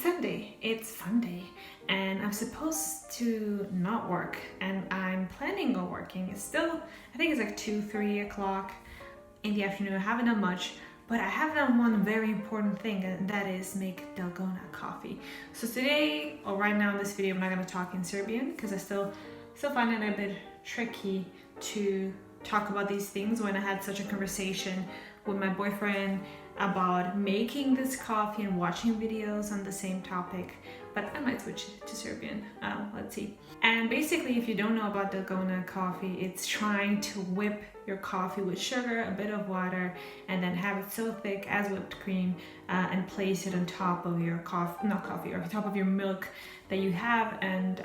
Sunday, it's fun day, and I'm supposed to not work, and I'm planning on working. It's still, I think it's like 3 o'clock in the afternoon. I haven't done much, but I have done one very important thing, and that is make Dalgona coffee. So today, or right now in this video, I'm not going to talk in Serbian because I still find it a bit tricky to talk about these things when I had such a conversation with my boyfriend about making this coffee and watching videos on the same topic, but I might switch to Serbian. Let's see. And basically, if you don't know about Dalgona coffee, it's trying to whip your coffee with sugar, a bit of water, and then have it so thick as whipped cream, and place it on top of your top of your milk that you have. And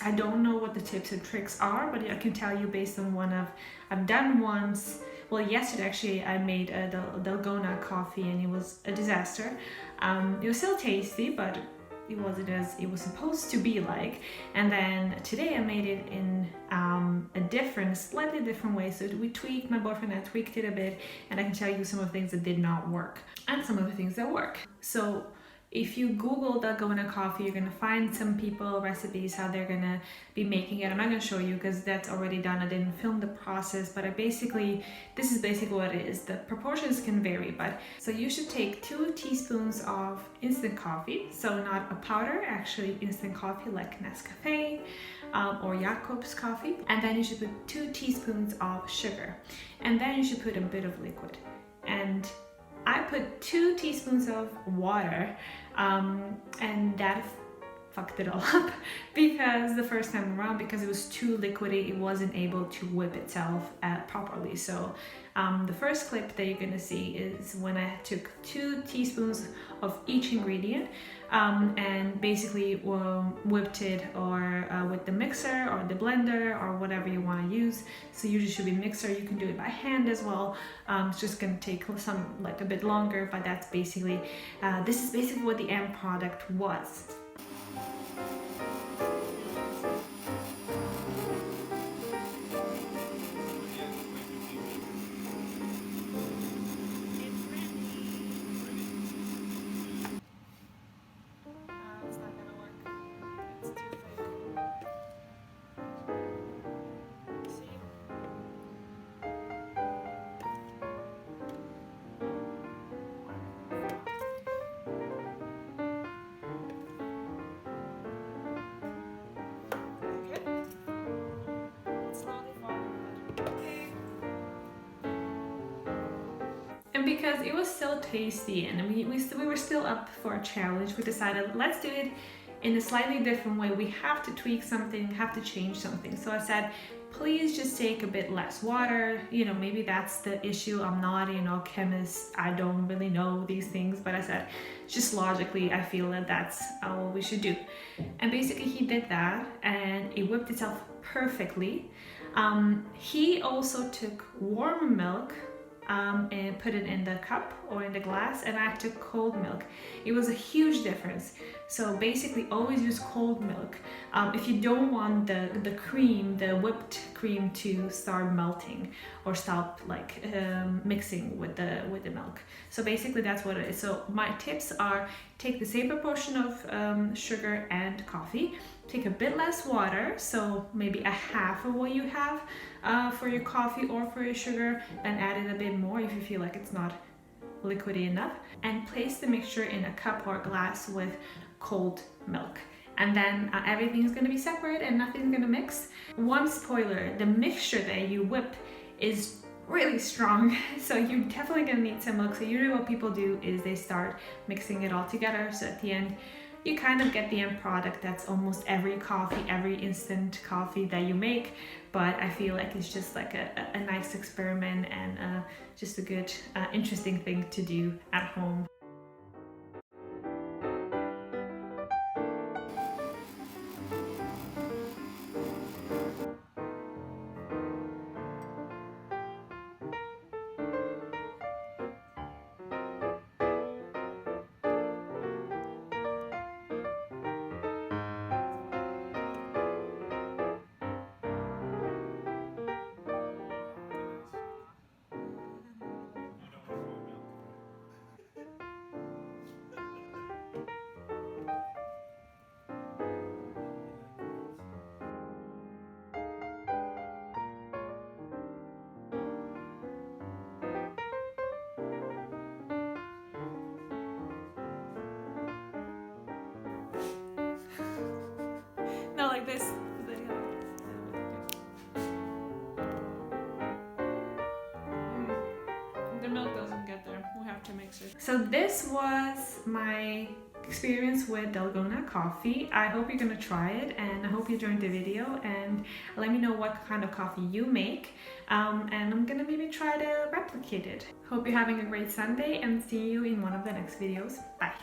I don't know what the tips and tricks are, but I can tell you based on one I've done once. Well, yesterday actually I made a Dalgona coffee and it was a disaster. It was still tasty, but it wasn't as it was supposed to be like. And then today I made it in a slightly different way. So we tweaked, my boyfriend and I tweaked it a bit, and I can tell you some of the things that did not work and some of the things that work. So if you Google Dalgona coffee, you're gonna find some people recipes how they're gonna be making it. I'm not gonna show you because that's already done. I didn't film the process, but this is basically what it is. The proportions can vary, but so you should take 2 teaspoons of instant coffee, so not a powder, actually instant coffee like Nescafe or Jacob's coffee, and then you should put 2 teaspoons of sugar, and then you should put a bit of liquid. And I put 2 teaspoons of water, and that fucked it all up because the first time around, because it was too liquidy, it wasn't able to whip itself properly. So the first clip that you're gonna see is when I took 2 teaspoons of each ingredient and basically whipped it or with the mixer or the blender or whatever you want to use. So usually should be mixer. You can do it by hand as well. It's just gonna take a bit longer, but that's basically this is basically what the end product was. And because it was so tasty and we were still up for a challenge, we decided let's do it in a slightly different way. We have to tweak something, have to change something. So I said, please just take a bit less water. Maybe that's the issue. I'm not, chemist. I don't really know these things, but I said, just logically, I feel that that's what we should do. And basically he did that and it whipped itself perfectly. He also took warm milk and put it in the cup or in the glass, and I took cold milk. It was a huge difference. So basically always use cold milk if you don't want the whipped cream to start melting or stop mixing with the milk. So basically that's what it is. So my tips are: take the same proportion of sugar and coffee, take a bit less water, so maybe a half of what you have for your coffee or for your sugar, and add it a bit more if you feel like it's not liquidy enough, and place the mixture in a cup or glass with cold milk. And then everything's going to be separate and nothing's going to mix. One spoiler: the mixture that you whip is really strong, so you're definitely going to need some milk. So usually what people do is they start mixing it all together, so at the end you kind of get the end product that's almost every instant coffee that you make. But I feel like it's just like a nice experiment and just a good interesting thing to do at home. So this was my experience with Dalgona Coffee. I hope you're gonna try it, and I hope you enjoyed the video, and let me know what kind of coffee you make, and I'm gonna maybe try to replicate it. Hope you're having a great Sunday, and see you in one of the next videos. Bye!